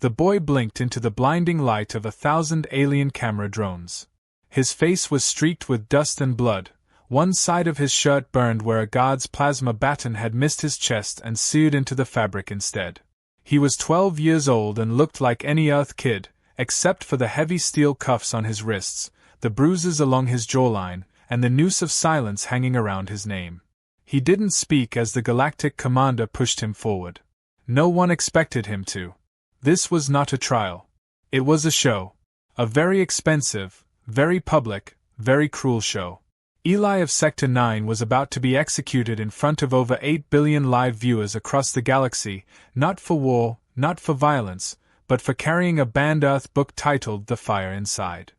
The boy blinked into the blinding light of 1,000 alien camera drones. His face was streaked with dust and blood. One side of his shirt burned where a guard's plasma baton had missed his chest and seared into the fabric instead. He was 12 years old and looked like any Earth kid, except for the heavy steel cuffs on his wrists, the bruises along his jawline, and the noose of silence hanging around his name. He didn't speak as the Galactic commander pushed him forward. No one expected him to. This was not a trial. It was a show. A very expensive, very public, very cruel show. Eli of Sector 9 was about to be executed in front of over 8 billion live viewers across the galaxy, not for war, not for violence, but for carrying a banned Earth book titled The Fire Inside.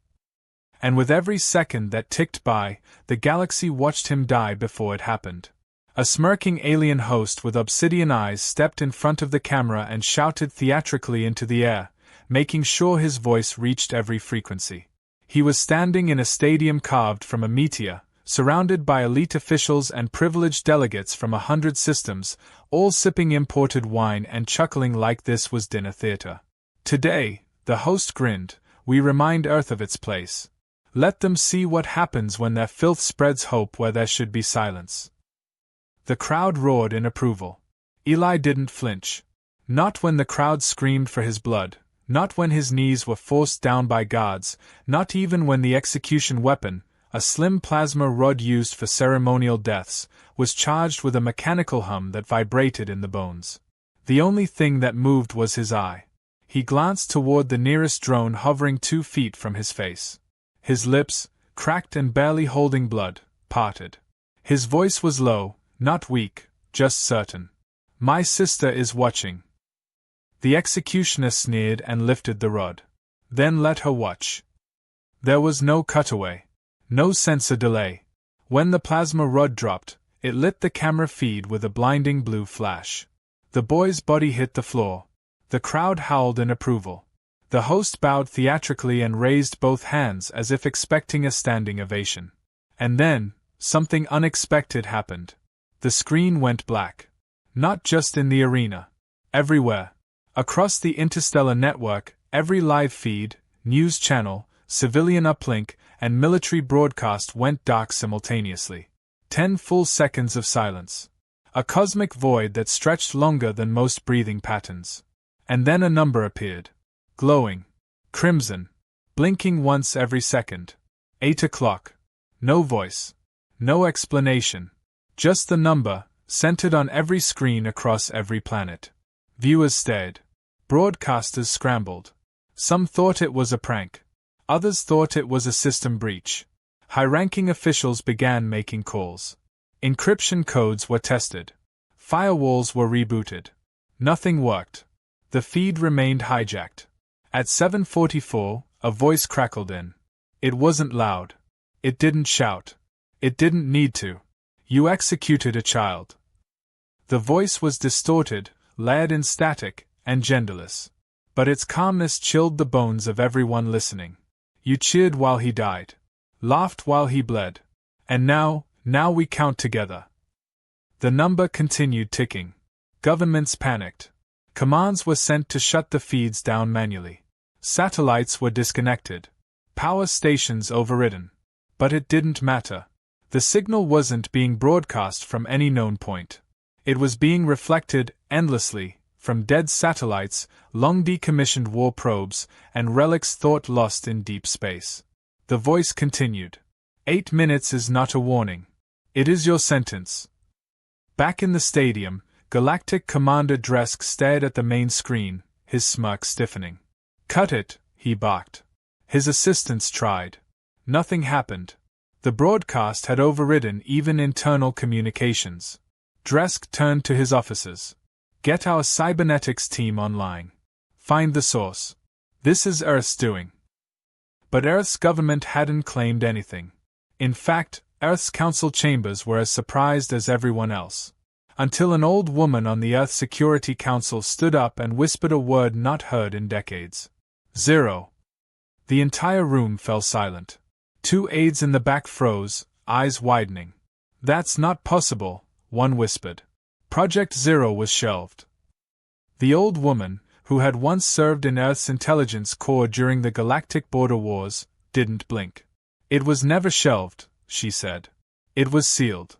And with every second that ticked by, the galaxy watched him die before it happened. A smirking alien host with obsidian eyes stepped in front of the camera and shouted theatrically into the air, making sure his voice reached every frequency. He was standing in a stadium carved from a meteor, surrounded by elite officials and privileged delegates from 100 systems, all sipping imported wine and chuckling like this was dinner theater. Today, the host grinned, we remind Earth of its place. Let them see what happens when their filth spreads hope where there should be silence. The crowd roared in approval. Eli didn't flinch. Not when the crowd screamed for his blood, not when his knees were forced down by guards, not even when the execution weapon, a slim plasma rod used for ceremonial deaths, was charged with a mechanical hum that vibrated in the bones. The only thing that moved was his eye. He glanced toward the nearest drone hovering 2 feet from his face. His lips, cracked and barely holding blood, parted. His voice was low, not weak, just certain. My sister is watching. The executioner sneered and lifted the rod. Then let her watch. There was no cutaway. No sensor delay. When the plasma rod dropped, it lit the camera feed with a blinding blue flash. The boy's body hit the floor. The crowd howled in approval. The host bowed theatrically and raised both hands as if expecting a standing ovation. And then, something unexpected happened. The screen went black. Not just in the arena. Everywhere. Across the interstellar network, every live feed, news channel, civilian uplink, and military broadcast went dark simultaneously. 10 full seconds of silence. A cosmic void that stretched longer than most breathing patterns. And then a number appeared. Glowing. Crimson. Blinking once every second. 8 o'clock. No voice. No explanation. Just the number, centered on every screen across every planet. Viewers stared. Broadcasters scrambled. Some thought it was a prank. Others thought it was a system breach. High-ranking officials began making calls. Encryption codes were tested. Firewalls were rebooted. Nothing worked. The feed remained hijacked. At 7:44, a voice crackled in. It wasn't loud. It didn't shout. It didn't need to. You executed a child. The voice was distorted, layered in static, and genderless. But its calmness chilled the bones of everyone listening. You cheered while he died. Laughed while he bled. And now we count together. The number continued ticking. Governments panicked. Commands were sent to shut the feeds down manually. Satellites were disconnected. Power stations overridden. But it didn't matter. The signal wasn't being broadcast from any known point. It was being reflected, endlessly, from dead satellites, long decommissioned war probes, and relics thought lost in deep space. The voice continued. 8 minutes is not a warning. It is your sentence. Back in the stadium, Galactic Commander Dresque stared at the main screen, his smirk stiffening. Cut it, he barked. His assistants tried. Nothing happened. The broadcast had overridden even internal communications. Dresque turned to his officers. Get our cybernetics team online. Find the source. This is Earth's doing. But Earth's government hadn't claimed anything. In fact, Earth's council chambers were as surprised as everyone else. Until an old woman on the Earth Security Council stood up and whispered a word not heard in decades. 0. The entire room fell silent. 2 aides in the back froze, eyes widening. That's not possible, one whispered. Project Zero was shelved. The old woman, who had once served in Earth's intelligence corps during the Galactic border wars, didn't blink. "It was never shelved," she said. "It was sealed."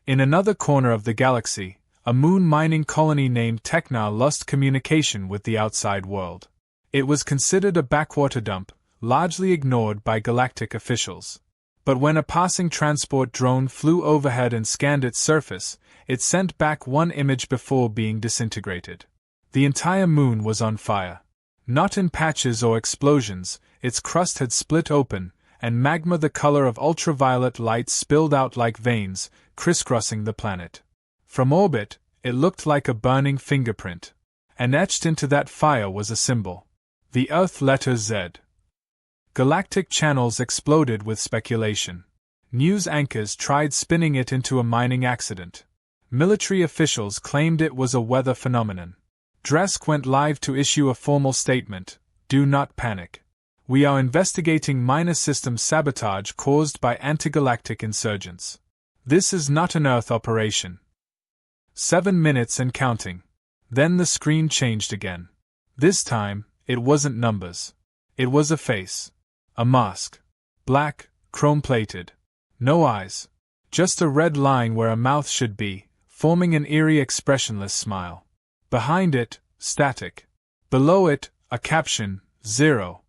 In another corner of the galaxy, a moon mining colony named Technar lost communication with the outside world. It was considered a backwater dump, largely ignored by Galactic officials. But when a passing transport drone flew overhead and scanned its surface, it sent back one image before being disintegrated. The entire moon was on fire. Not in patches or explosions, its crust had split open, and magma the color of ultraviolet light spilled out like veins, crisscrossing the planet. From orbit, it looked like a burning fingerprint. And etched into that fire was a symbol. The Earth letter Z. Galactic channels exploded with speculation. News anchors tried spinning it into a mining accident. Military officials claimed it was a weather phenomenon. Dresque went live to issue a formal statement: "Do not panic. We are investigating minor system sabotage caused by anti-galactic insurgents. This is not an Earth operation." 7 minutes and counting. Then the screen changed again. This time, it wasn't numbers. It was a face. A mask. Black, chrome-plated. No eyes. Just a red line where a mouth should be, forming an eerie expressionless smile. Behind it, static. Below it, a caption, 0.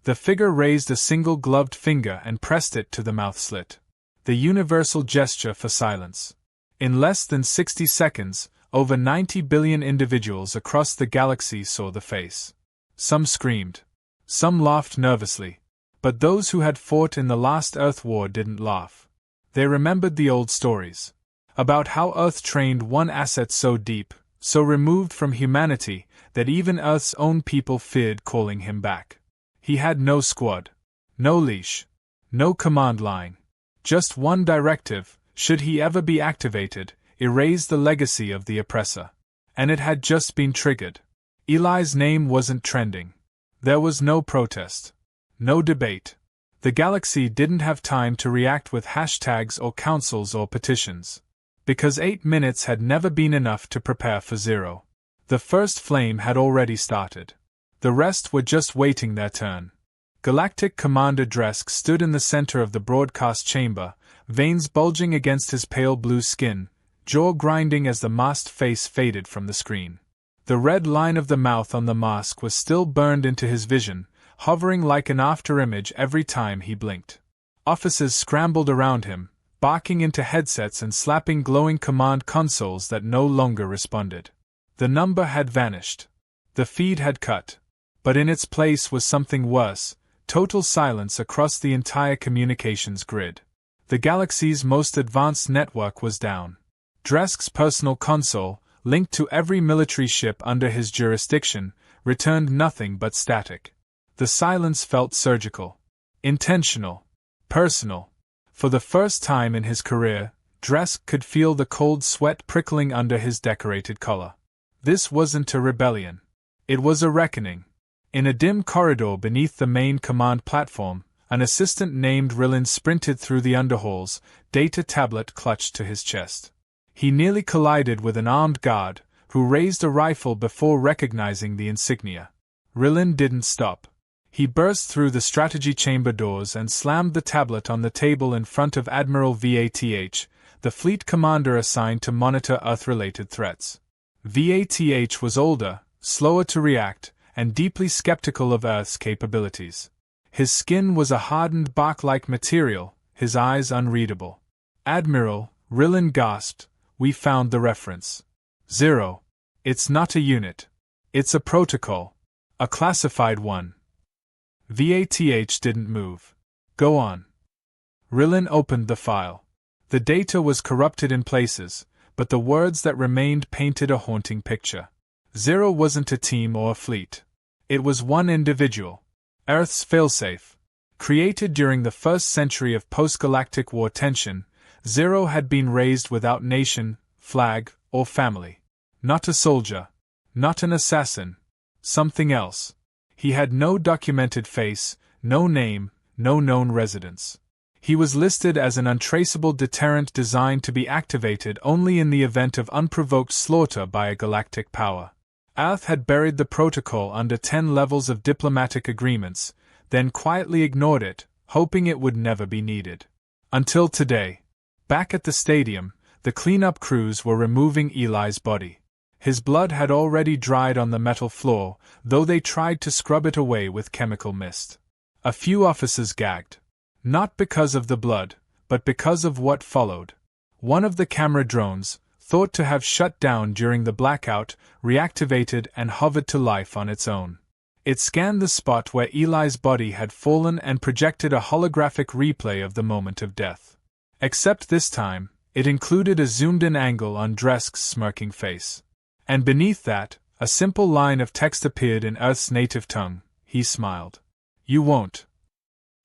The figure raised a single gloved finger and pressed it to the mouth slit. The universal gesture for silence. In less than 60 seconds, over 90 billion individuals across the galaxy saw the face. Some screamed. Some laughed nervously. But those who had fought in the last Earth War didn't laugh. They remembered the old stories. About how Earth trained one asset so deep, so removed from humanity, that even Earth's own people feared calling him back. He had no squad. No leash. No command line. Just one directive, should he ever be activated: erase the legacy of the oppressor. And it had just been triggered. Eli's name wasn't trending. There was no protest. No debate. The galaxy didn't have time to react with hashtags or councils or petitions. Because 8 minutes had never been enough to prepare for 0. The first flame had already started. The rest were just waiting their turn. Galactic Commander Dresque stood in the center of the broadcast chamber, veins bulging against his pale blue skin, jaw grinding as the masked face faded from the screen. The red line of the mouth on the mask was still burned into his vision, hovering like an afterimage every time he blinked. Officers scrambled around him, barking into headsets and slapping glowing command consoles that no longer responded. The number had vanished. The feed had cut. But in its place was something worse: total silence across the entire communications grid. The galaxy's most advanced network was down. Dresque's personal console, linked to every military ship under his jurisdiction, returned nothing but static. The silence felt surgical. Intentional. Personal. For the first time in his career, Dresque could feel the cold sweat prickling under his decorated collar. This wasn't a rebellion. It was a reckoning. In a dim corridor beneath the main command platform, an assistant named Rilin sprinted through the underhalls, data tablet clutched to his chest. He nearly collided with an armed guard, who raised a rifle before recognizing the insignia. Rilin didn't stop. He burst through the strategy chamber doors and slammed the tablet on the table in front of Admiral Vath, the fleet commander assigned to monitor Earth-related threats. Vath was older, slower to react, and deeply skeptical of Earth's capabilities. His skin was a hardened bark-like material, his eyes unreadable. "Admiral," Rilin gasped, "we found the reference. 0. It's not a unit. It's a protocol. A classified one." Vath didn't move. "Go on." Rilin opened the file. The data was corrupted in places, but the words that remained painted a haunting picture. 0 wasn't a team or a fleet. It was one individual. Earth's failsafe. Created during the first century of post-galactic war tension, 0 had been raised without nation, flag, or family. Not a soldier. Not an assassin. Something else. He had no documented face, no name, no known residence. He was listed as an untraceable deterrent designed to be activated only in the event of unprovoked slaughter by a galactic power. Earth had buried the protocol under 10 levels of diplomatic agreements, then quietly ignored it, hoping it would never be needed. Until today. Back at the stadium, the cleanup crews were removing Eli's body. His blood had already dried on the metal floor, though they tried to scrub it away with chemical mist. A few officers gagged. Not because of the blood, but because of what followed. One of the camera drones, thought to have shut down during the blackout, reactivated and hovered to life on its own. It scanned the spot where Eli's body had fallen and projected a holographic replay of the moment of death. Except this time, it included a zoomed-in angle on Dresque's smirking face. And beneath that, a simple line of text appeared in Earth's native tongue. He smiled. "You won't."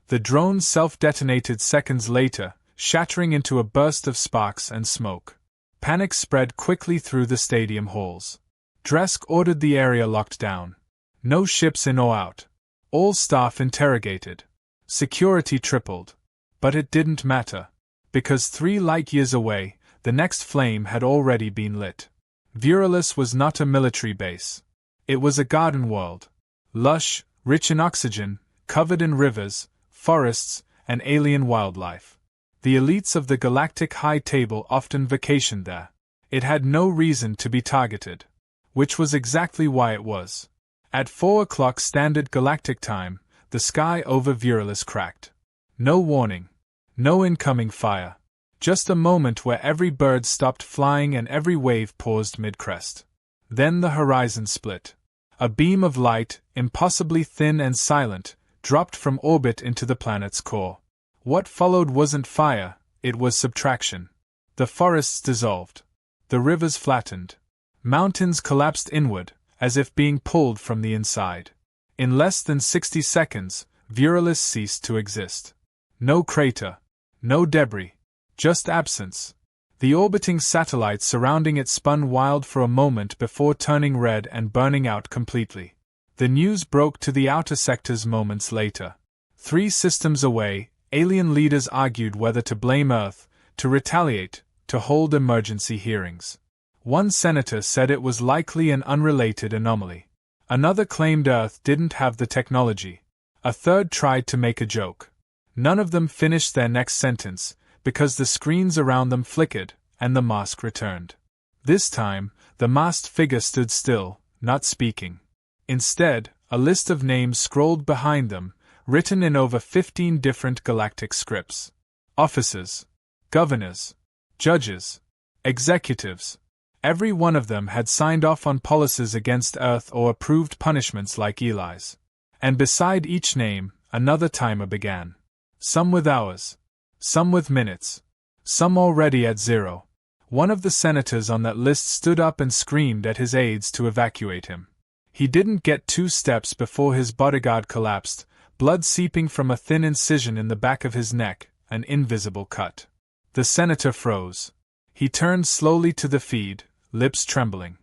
The drone self-detonated seconds later, shattering into a burst of sparks and smoke. Panic spread quickly through the stadium halls. Dresque ordered the area locked down. No ships in or out. All staff interrogated. Security tripled. But it didn't matter. Because 3 light-years away, the next flame had already been lit. Verilus was not a military base. It was a garden world. Lush, rich in oxygen, covered in rivers, forests, and alien wildlife. The elites of the Galactic High Table often vacationed there. It had no reason to be targeted. Which was exactly why it was. At 4 o'clock Standard Galactic Time, the sky over Verilus cracked. No warning. No incoming fire. Just a moment where every bird stopped flying and every wave paused mid-crest. Then the horizon split. A beam of light, impossibly thin and silent, dropped from orbit into the planet's core. What followed wasn't fire, it was subtraction. The forests dissolved. The rivers flattened. Mountains collapsed inward, as if being pulled from the inside. In less than 60 seconds, Verilus ceased to exist. No crater. No debris. Just absence. The orbiting satellites surrounding it spun wild for a moment before turning red and burning out completely. The news broke to the outer sectors moments later. 3 systems away, alien leaders argued whether to blame Earth, to retaliate, to hold emergency hearings. One senator said it was likely an unrelated anomaly. Another claimed Earth didn't have the technology. A third tried to make a joke. None of them finished their next sentence, because the screens around them flickered, and the mask returned. This time, the masked figure stood still, not speaking. Instead, a list of names scrolled behind them, written in over 15 different galactic scripts. Officers, governors, judges, executives. Every one of them had signed off on policies against Earth or approved punishments like Eli's. And beside each name, another timer began. Some with hours. Some with minutes. Some already at 0. One of the senators on that list stood up and screamed at his aides to evacuate him. He didn't get 2 steps before his bodyguard collapsed, blood seeping from a thin incision in the back of his neck, an invisible cut. The senator froze. He turned slowly to the feed, lips trembling.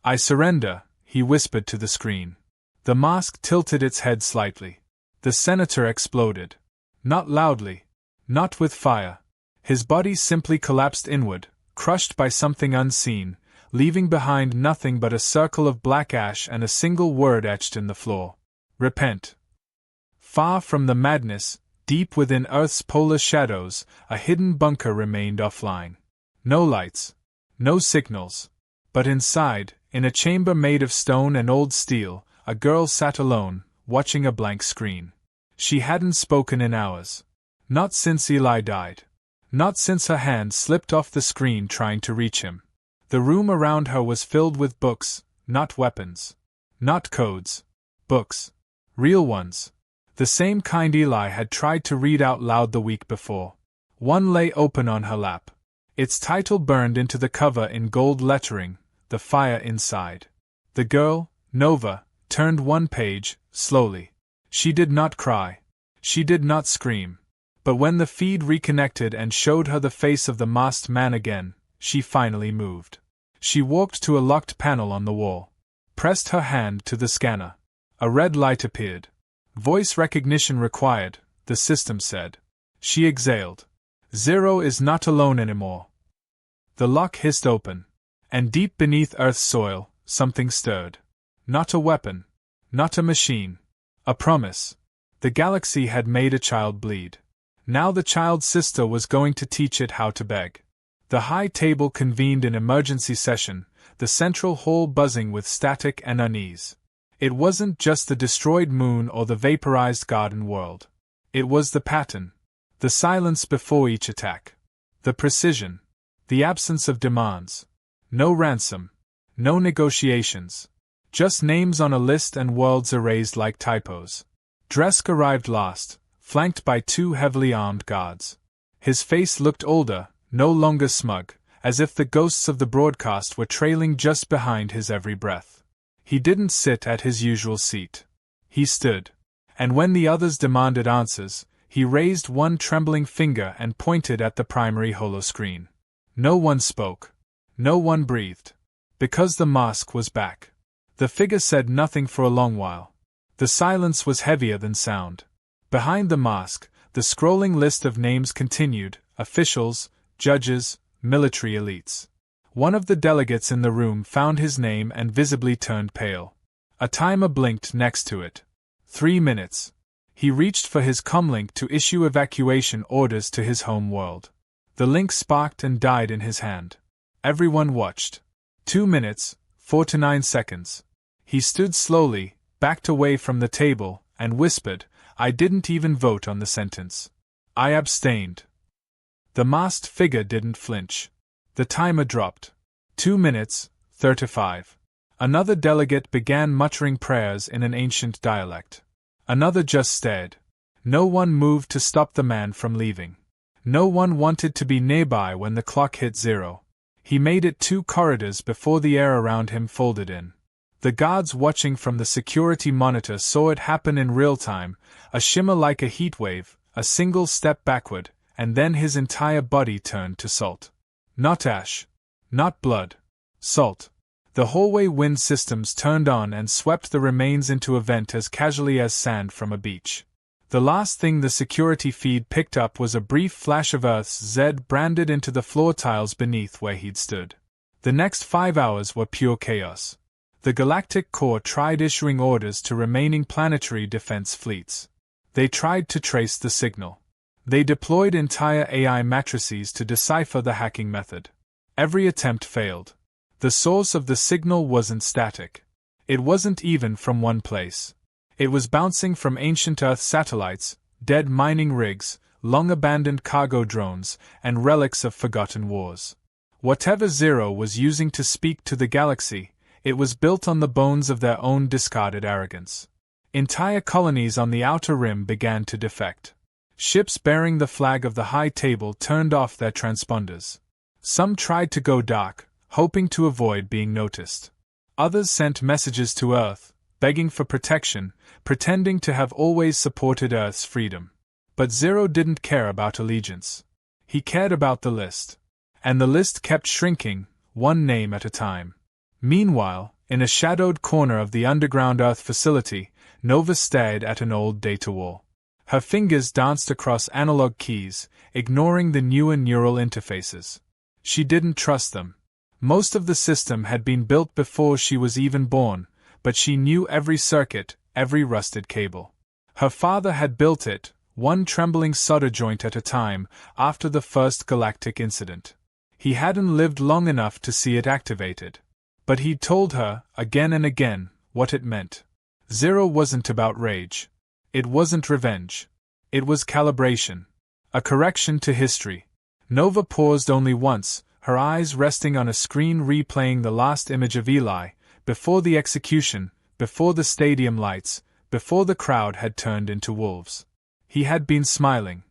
"I surrender," he whispered to the screen. The mask tilted its head slightly. The senator exploded. Not loudly. Not with fire. His body simply collapsed inward, crushed by something unseen, leaving behind nothing but a circle of black ash and a single word etched in the floor. Repent. Far from the madness, deep within Earth's polar shadows, a hidden bunker remained offline. No lights. No signals. But inside, in a chamber made of stone and old steel, a girl sat alone, watching a blank screen. She hadn't spoken in hours. Not since Eli died. Not since her hand slipped off the screen trying to reach him. The room around her was filled with books, not weapons. Not codes. Books. Real ones. The same kind Eli had tried to read out loud the week before. One lay open on her lap. Its title burned into the cover in gold lettering, The Fire Inside. The girl, Nova, turned one page, slowly. She did not cry. She did not scream. But when the feed reconnected and showed her the face of the masked man again, she finally moved. She walked to a locked panel on the wall. Pressed her hand to the scanner. A red light appeared. Voice recognition required, the system said. She exhaled. 0 is not alone anymore. The lock hissed open. And deep beneath Earth's soil, something stirred. Not a weapon. Not a machine. A promise. The galaxy had made a child bleed. Now the child's sister was going to teach it how to beg. The high table convened in emergency session, the central hall buzzing with static and unease. It wasn't just the destroyed moon or the vaporized garden world. It was the pattern. The silence before each attack. The precision. The absence of demands. No ransom. No negotiations. Just names on a list and worlds erased like typos. Dresque arrived last, flanked by 2 heavily armed guards. His face looked older, no longer smug, as if the ghosts of the broadcast were trailing just behind his every breath. He didn't sit at his usual seat. He stood. And when the others demanded answers, he raised one trembling finger and pointed at the primary holoscreen. No one spoke. No one breathed. Because the mask was back. The figure said nothing for a long while. The silence was heavier than sound. Behind the mask, the scrolling list of names continued: officials, judges, military elites. One of the delegates in the room found his name and visibly turned pale. A timer blinked next to it. 3 minutes. He reached for his comlink to issue evacuation orders to his home world. The link sparked and died in his hand. Everyone watched. 2 minutes, 49 seconds. He stood slowly, backed away from the table, and whispered, "I didn't even vote on the sentence. I abstained." The masked figure didn't flinch. The timer dropped. 2 minutes, 35. Another delegate began muttering prayers in an ancient dialect. Another just stared. No one moved to stop the man from leaving. No one wanted to be nearby when the clock hit 0. He made it 2 corridors before the air around him folded in. The guards watching from the security monitor saw it happen in real time, a shimmer like a heatwave, a single step backward, and then his entire body turned to salt. Not ash. Not blood. Salt. The hallway wind systems turned on and swept the remains into a vent as casually as sand from a beach. The last thing the security feed picked up was a brief flash of Earth's Z branded into the floor tiles beneath where he'd stood. The next 5 hours were pure chaos. The Galactic Corps tried issuing orders to remaining planetary defense fleets. They tried to trace the signal. They deployed entire AI matrices to decipher the hacking method. Every attempt failed. The source of the signal wasn't static. It wasn't even from one place. It was bouncing from ancient Earth satellites, dead mining rigs, long-abandoned cargo drones, and relics of forgotten wars. Whatever Zero was using to speak to the galaxy, it was built on the bones of their own discarded arrogance. Entire colonies on the outer rim began to defect. Ships bearing the flag of the high table turned off their transponders. Some tried to go dark, hoping to avoid being noticed. Others sent messages to Earth, begging for protection, pretending to have always supported Earth's freedom. But Zero didn't care about allegiance. He cared about the list. And the list kept shrinking, one name at a time. Meanwhile, in a shadowed corner of the underground Earth facility, Nova stared at an old data wall. Her fingers danced across analog keys, ignoring the newer neural interfaces. She didn't trust them. Most of the system had been built before she was even born, but she knew every circuit, every rusted cable. Her father had built it, one trembling solder joint at a time, after the first Galactic incident. He hadn't lived long enough to see it activated. But he'd told her, again and again, what it meant. Zero wasn't about rage. It wasn't revenge. It was calibration. A correction to history. Nova paused only once, her eyes resting on a screen replaying the last image of Eli, before the execution, before the stadium lights, before the crowd had turned into wolves. He had been smiling.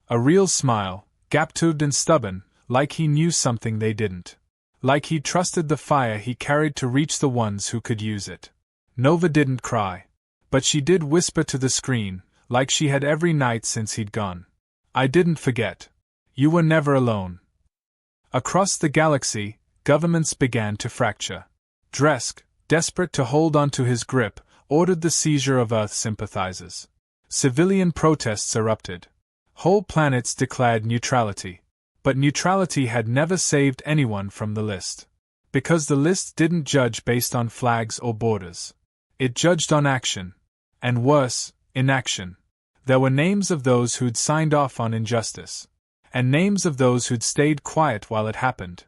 A real smile, gap-toothed and stubborn, like he knew something they didn't. Like he'd trusted the fire he carried to reach the ones who could use it. Nova didn't cry. But she did whisper to the screen, like she had every night since he'd gone. "I didn't forget. You were never alone." Across the galaxy, governments began to fracture. Dresque, desperate to hold onto his grip, ordered the seizure of Earth sympathizers. Civilian protests erupted. Whole planets declared neutrality. But neutrality had never saved anyone from the list. Because the list didn't judge based on flags or borders. It judged on action. And worse, inaction. There were names of those who'd signed off on injustice. And names of those who'd stayed quiet while it happened.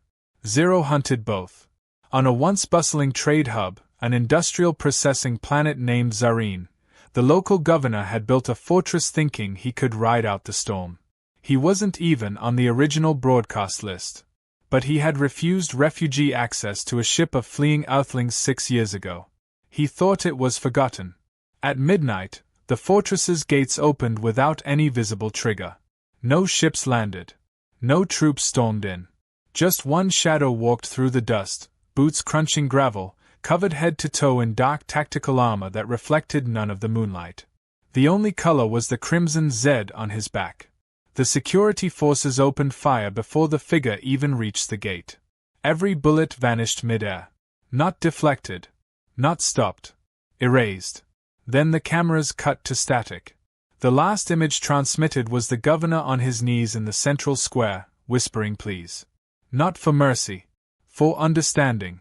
Zero hunted both. On a once bustling trade hub, an industrial processing planet named Zareen, the local governor had built a fortress thinking he could ride out the storm. He wasn't even on the original broadcast list. But he had refused refugee access to a ship of fleeing Earthlings 6 years ago. He thought it was forgotten. At midnight, the fortress's gates opened without any visible trigger. No ships landed. No troops stormed in. Just one shadow walked through the dust, boots crunching gravel, covered head to toe in dark tactical armor that reflected none of the moonlight. The only color was the crimson Z on his back. The security forces opened fire before the figure even reached the gate. Every bullet vanished midair. Not deflected. Not stopped. Erased. Then the cameras cut to static. The last image transmitted was the governor on his knees in the central square, whispering please. Not for mercy. For understanding.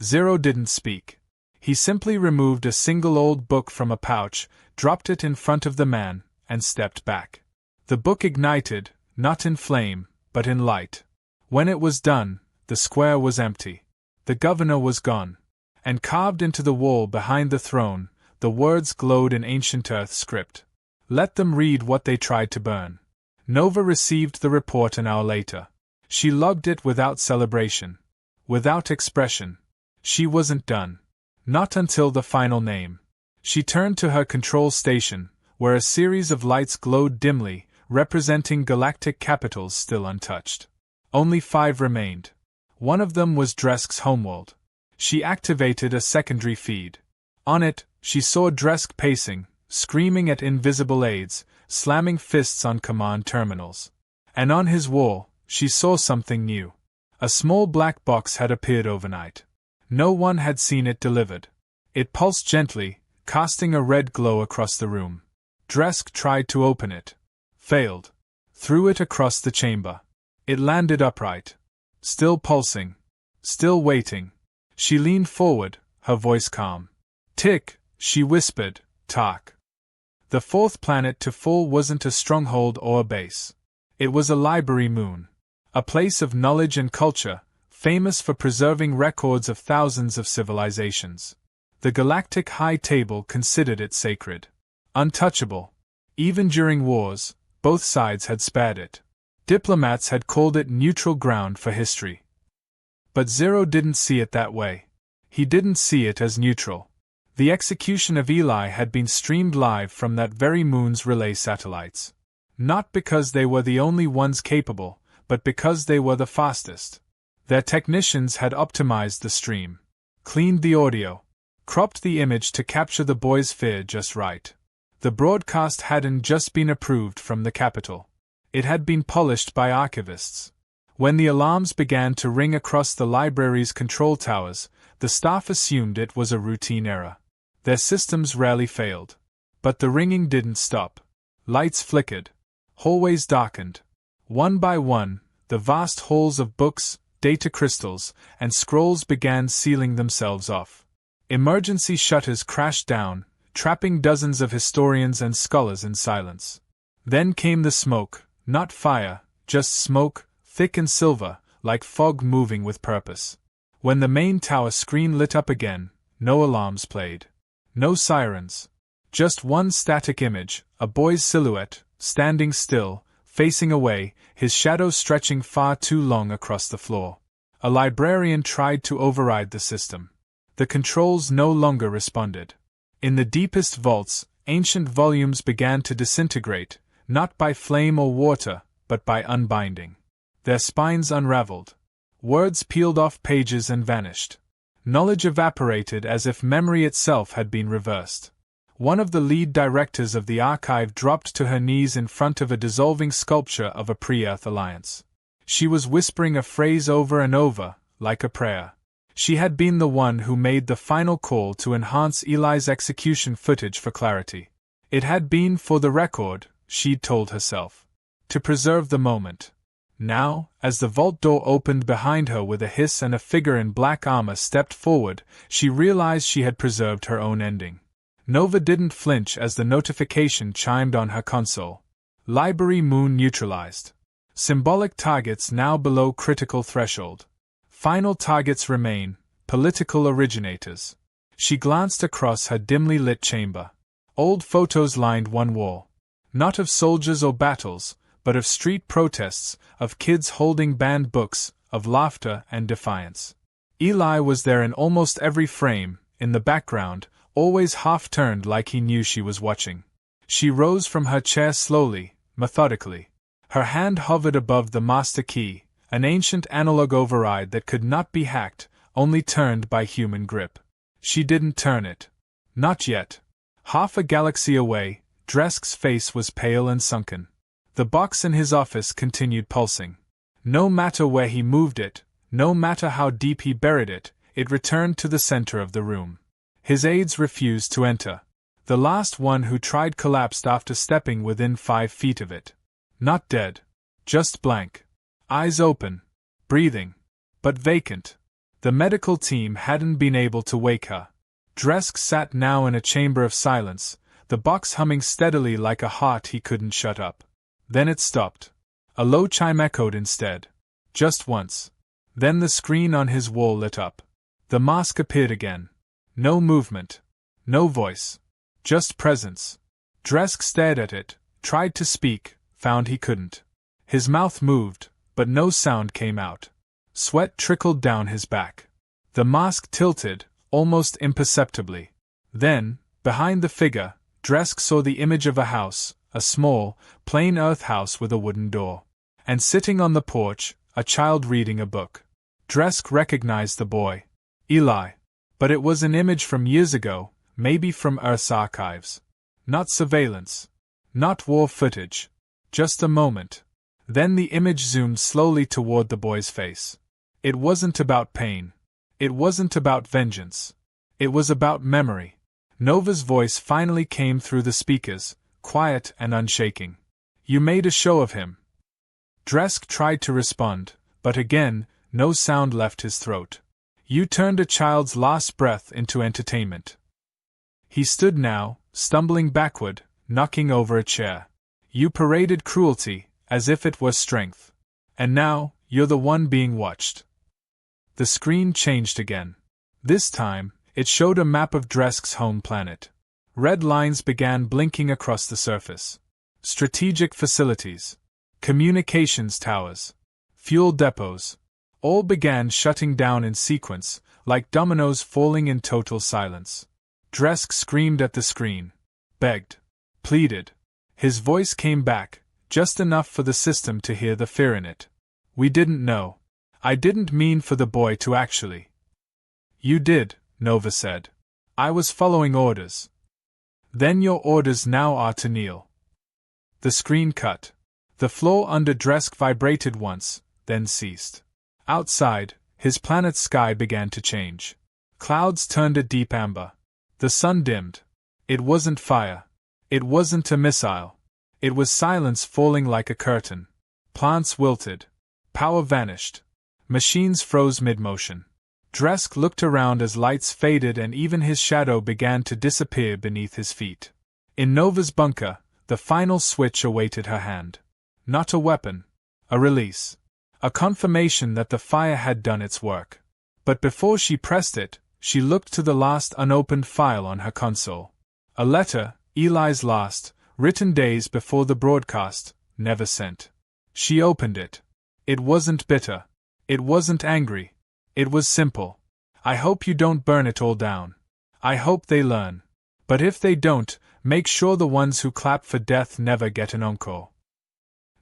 Zero didn't speak. He simply removed a single old book from a pouch, dropped it in front of the man, and stepped back. The book ignited, not in flame, but in light. When it was done, the square was empty. The governor was gone. And carved into the wall behind the throne, the words glowed in ancient Earth script. Let them read what they tried to burn. Nova received the report an hour later. She logged it without celebration. Without expression. She wasn't done. Not until the final name. She turned to her control station, where a series of lights glowed dimly, representing galactic capitals still untouched. Only 5 remained. One of them was Dresque's homeworld. She activated a secondary feed. On it, she saw Dresque pacing, screaming at invisible aides, slamming fists on command terminals. And on his wall, she saw something new. A small black box had appeared overnight. No one had seen it delivered. It pulsed gently, casting a red glow across the room. Dresque tried to open it. Failed. Threw it across the chamber. It landed upright. Still pulsing. Still waiting. She leaned forward, her voice calm. Tick, she whispered, talk. The 4th planet to fall wasn't a stronghold or a base. It was a library moon. A place of knowledge and culture, famous for preserving records of thousands of civilizations. The Galactic High Table considered it sacred. Untouchable. Even during wars, both sides had spared it. Diplomats had called it neutral ground for history. But Zero didn't see it that way. He didn't see it as neutral. The execution of Eli had been streamed live from that very moon's relay satellites. Not because they were the only ones capable, but because they were the fastest. Their technicians had optimized the stream, cleaned the audio, cropped the image to capture the boy's fear just right. The broadcast hadn't just been approved from the Capitol. It had been polished by archivists. When the alarms began to ring across the library's control towers, the staff assumed it was a routine error. Their systems rarely failed. But the ringing didn't stop. Lights flickered. Hallways darkened. One by one, the vast halls of books, data crystals, and scrolls began sealing themselves off. Emergency shutters crashed down, trapping dozens of historians and scholars in silence. Then came the smoke, not fire, just smoke, thick and silver, like fog moving with purpose. When the main tower screen lit up again, no alarms played. No sirens. Just one static image, a boy's silhouette, standing still, facing away, his shadow stretching far too long across the floor. A librarian tried to override the system. The controls no longer responded. In the deepest vaults, ancient volumes began to disintegrate, not by flame or water, but by unbinding. Their spines unraveled. Words peeled off pages and vanished. Knowledge evaporated as if memory itself had been reversed. One of the lead directors of the archive dropped to her knees in front of a dissolving sculpture of a pre-Earth alliance. She was whispering a phrase over and over, like a prayer. She had been the one who made the final call to enhance Eli's execution footage for clarity. It had been for the record, she'd told herself. To preserve the moment. Now, as the vault door opened behind her with a hiss and a figure in black armor stepped forward, she realized she had preserved her own ending. Nova didn't flinch as the notification chimed on her console. Library Moon neutralized. Symbolic targets now below critical threshold. Final targets remain, political originators. She glanced across her dimly lit chamber. Old photos lined one wall. Not of soldiers or battles, but of street protests, of kids holding banned books, of laughter and defiance. Eli was there in almost every frame, in the background, always half-turned like he knew she was watching. She rose from her chair slowly, methodically. Her hand hovered above the master key, an ancient analog override that could not be hacked, only turned by human grip. She didn't turn it. Not yet. Half a galaxy away, Dresque's face was pale and sunken. The box in his office continued pulsing. No matter where he moved it, no matter how deep he buried it, it returned to the center of the room. His aides refused to enter. The last one who tried collapsed after stepping within 5 feet of it. Not dead. Just blank. Eyes open. Breathing. But vacant. The medical team hadn't been able to wake her. Dresque sat now in a chamber of silence, the box humming steadily like a heart he couldn't shut up. Then it stopped. A low chime echoed instead. Just once. Then the screen on his wall lit up. The mask appeared again. No movement. No voice. Just presence. Dresque stared at it, tried to speak, found he couldn't. His mouth moved, but no sound came out. Sweat trickled down his back. The mask tilted, almost imperceptibly. Then, behind the figure, Dresque saw the image of a house, a small, plain earth house with a wooden door. And sitting on the porch, a child reading a book. Dresque recognized the boy. Eli. But it was an image from years ago, maybe from Earth's archives. Not surveillance. Not war footage. Just a moment. Then the image zoomed slowly toward the boy's face. It wasn't about pain. It wasn't about vengeance. It was about memory. Nova's voice finally came through the speakers, quiet and unshaking. You made a show of him. Dresque tried to respond, but again, no sound left his throat. You turned a child's last breath into entertainment. He stood now, stumbling backward, knocking over a chair. You paraded cruelty, as if it was strength. And now, you're the one being watched. The screen changed again. This time, it showed a map of Dresque's home planet. Red lines began blinking across the surface. Strategic facilities. Communications towers. Fuel depots. All began shutting down in sequence, like dominoes falling in total silence. Dresque screamed at the screen. Begged. Pleaded. His voice came back, just enough for the system to hear the fear in it. We didn't know. I didn't mean for the boy to actually. You did, Nova said. I was following orders. Then your orders now are to kneel. The screen cut. The floor under Dresque vibrated once, then ceased. Outside, his planet's sky began to change. Clouds turned a deep amber. The sun dimmed. It wasn't fire. It wasn't a missile. It was silence falling like a curtain. Plants wilted. Power vanished. Machines froze mid-motion. Dresque looked around as lights faded and even his shadow began to disappear beneath his feet. In Nova's bunker, the final switch awaited her hand. Not a weapon. A release. A confirmation that the fire had done its work. But before she pressed it, she looked to the last unopened file on her console. A letter, Eli's last, written days before the broadcast, never sent. She opened it. It wasn't bitter. It wasn't angry. It was simple. I hope you don't burn it all down. I hope they learn. But if they don't, make sure the ones who clap for death never get an encore.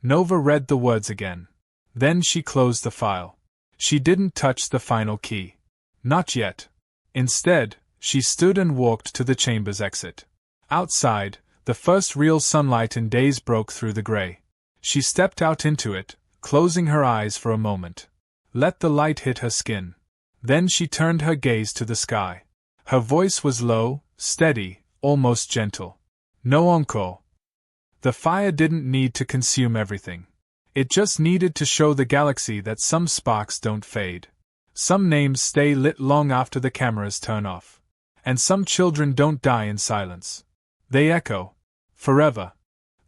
Nova read the words again. Then she closed the file. She didn't touch the final key. Not yet. Instead, she stood and walked to the chamber's exit. Outside, the first real sunlight in days broke through the gray. She stepped out into it, closing her eyes for a moment. Let the light hit her skin. Then she turned her gaze to the sky. Her voice was low, steady, almost gentle. No encore. The fire didn't need to consume everything. It just needed to show the galaxy that some sparks don't fade. Some names stay lit long after the cameras turn off. And some children don't die in silence. They echo. Forever.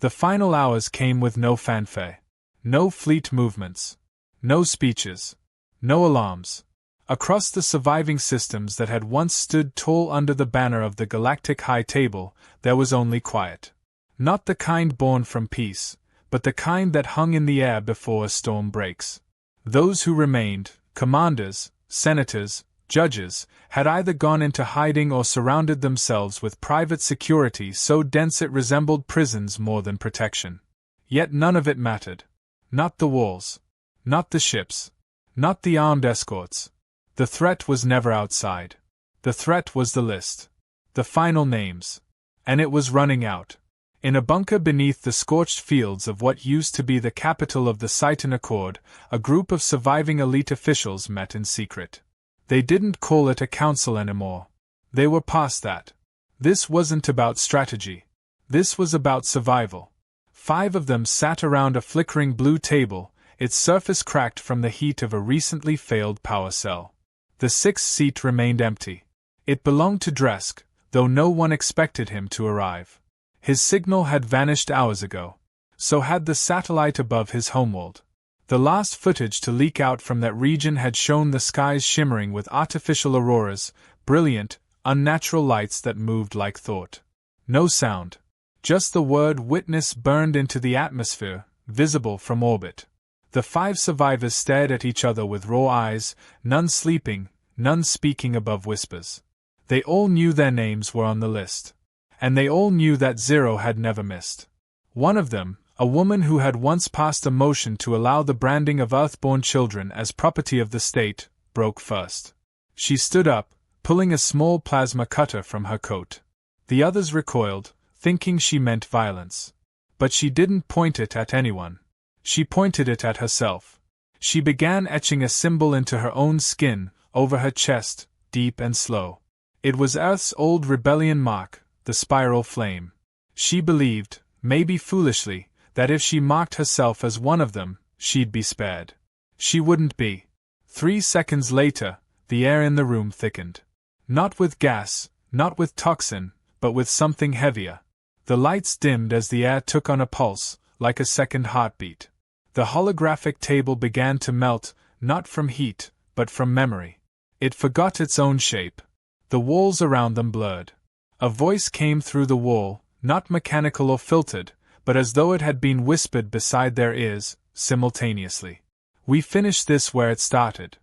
The final hours came with no fanfare. No fleet movements. No speeches. No alarms. Across the surviving systems that had once stood tall under the banner of the Galactic High Table, there was only quiet. Not the kind born from peace, but the kind that hung in the air before a storm breaks. Those who remained, commanders, senators, judges, had either gone into hiding or surrounded themselves with private security so dense it resembled prisons more than protection. Yet none of it mattered. Not the walls. Not the ships. Not the armed escorts. The threat was never outside. The threat was the list. The final names. And it was running out. In a bunker beneath the scorched fields of what used to be the capital of the Citan Accord, a group of surviving elite officials met in secret. They didn't call it a council anymore. They were past that. This wasn't about strategy. This was about survival. 5 of them sat around a flickering blue table, its surface cracked from the heat of a recently failed power cell. The 6th seat remained empty. It belonged to Dresque, though no one expected him to arrive. His signal had vanished hours ago. So had the satellite above his homeworld. The last footage to leak out from that region had shown the skies shimmering with artificial auroras, brilliant, unnatural lights that moved like thought. No sound. Just the word witness burned into the atmosphere, visible from orbit. The 5 survivors stared at each other with raw eyes, none sleeping, none speaking above whispers. They all knew their names were on the list. And they all knew that Zero had never missed. One of them, a woman who had once passed a motion to allow the branding of Earthborn children as property of the state, broke first. She stood up, pulling a small plasma cutter from her coat. The others recoiled, thinking she meant violence. But she didn't point it at anyone. She pointed it at herself. She began etching a symbol into her own skin, over her chest, deep and slow. It was Earth's old rebellion mark, the spiral flame. She believed, maybe foolishly, that if she marked herself as one of them, she'd be spared. She wouldn't be. 3 seconds later, the air in the room thickened. Not with gas, not with toxin, but with something heavier. The lights dimmed as the air took on a pulse, like a second heartbeat. The holographic table began to melt, not from heat, but from memory. It forgot its own shape. The walls around them blurred. A voice came through the wall, not mechanical or filtered, but as though it had been whispered beside their ears, simultaneously. We finished this where it started.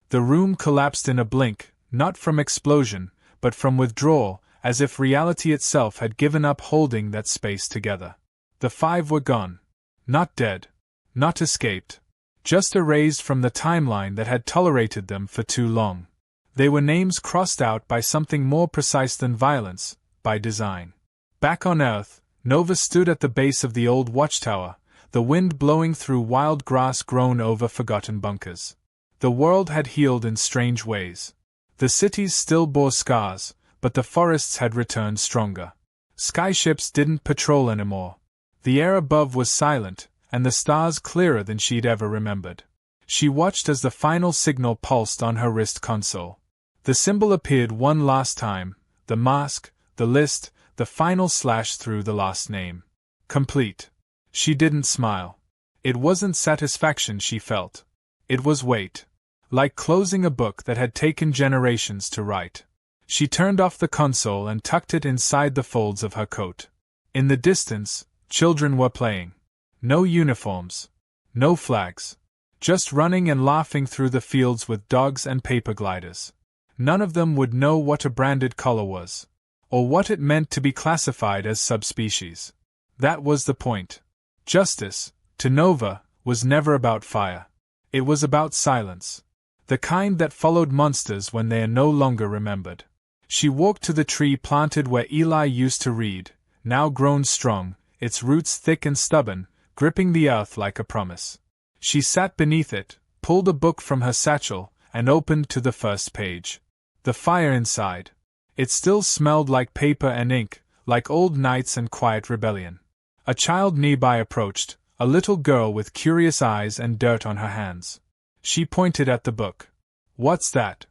The room collapsed in a blink, not from explosion, but from withdrawal, as if reality itself had given up holding that space together. The 5 were gone. Not dead. Not escaped. Just erased from the timeline that had tolerated them for too long. They were names crossed out by something more precise than violence, by design. Back on Earth, Nova stood at the base of the old watchtower, the wind blowing through wild grass grown over forgotten bunkers. The world had healed in strange ways. The cities still bore scars, but the forests had returned stronger. Skyships didn't patrol anymore. The air above was silent, and the stars clearer than she'd ever remembered. She watched as the final signal pulsed on her wrist console. The symbol appeared one last time, the mask, the list, the final slash through the last name. Complete. She didn't smile. It wasn't satisfaction she felt. It was weight. Like closing a book that had taken generations to write. She turned off the console and tucked it inside the folds of her coat. In the distance, children were playing. No uniforms. No flags. Just running and laughing through the fields with dogs and paper gliders. None of them would know what a branded color was. Or what it meant to be classified as subspecies. That was the point. Justice, to Nova, was never about fire. It was about silence. The kind that followed monsters when they are no longer remembered. She walked to the tree planted where Eli used to read, now grown strong, its roots thick and stubborn, gripping the earth like a promise. She sat beneath it, pulled a book from her satchel, and opened to the first page. The fire inside. It still smelled like paper and ink, like old nights and quiet rebellion. A child nearby approached, a little girl with curious eyes and dirt on her hands. She pointed at the book. "What's that?"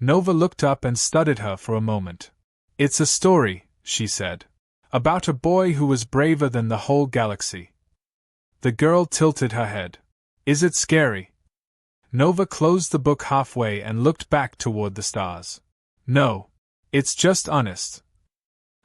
Nova looked up and studied her for a moment. "It's a story," she said, "about a boy who was braver than the whole galaxy." The girl tilted her head. "Is it scary?" Nova closed the book halfway and looked back toward the stars. "No. It's just honest."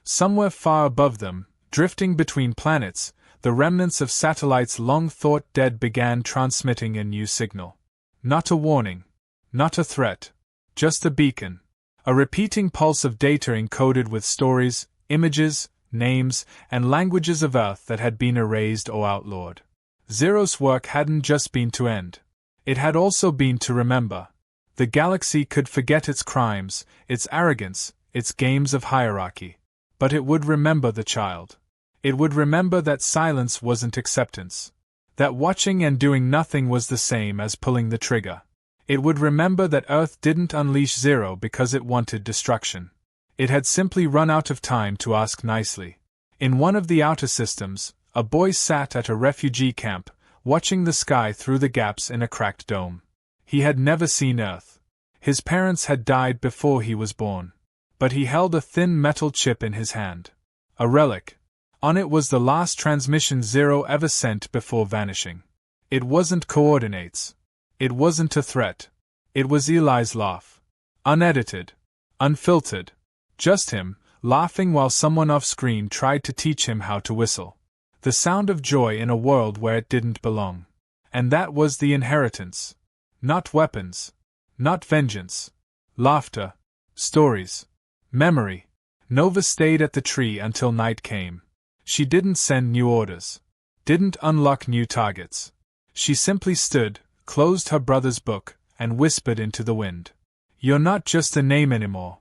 Somewhere far above them, drifting between planets, the remnants of satellites long thought dead began transmitting a new signal. Not a warning. Not a threat. Just a beacon. A repeating pulse of data encoded with stories, images, names, and languages of Earth that had been erased or outlawed. Zero's work hadn't just been to end. It had also been to remember. The galaxy could forget its crimes, its arrogance, its games of hierarchy. But it would remember the child. It would remember that silence wasn't acceptance. That watching and doing nothing was the same as pulling the trigger. It would remember that Earth didn't unleash Zero because it wanted destruction. It had simply run out of time to ask nicely. In one of the outer systems, a boy sat at a refugee camp, watching the sky through the gaps in a cracked dome. He had never seen Earth. His parents had died before he was born. But he held a thin metal chip in his hand. A relic. On it was the last transmission Zero ever sent before vanishing. It wasn't coordinates. It wasn't a threat. It was Eli's laugh. Unedited. Unfiltered. Just him, laughing while someone off-screen tried to teach him how to whistle. The sound of joy in a world where it didn't belong. And that was the inheritance. Not weapons. Not vengeance. Laughter. Stories. Memory. Nova stayed at the tree until night came. She didn't send new orders. Didn't unlock new targets. She simply stood, closed her brother's book, and whispered into the wind. "You're not just a name anymore."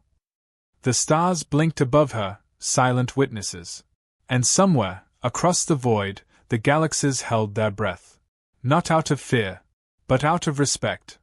The stars blinked above her, silent witnesses. And somewhere, across the void, the galaxies held their breath. Not out of fear, but out of respect.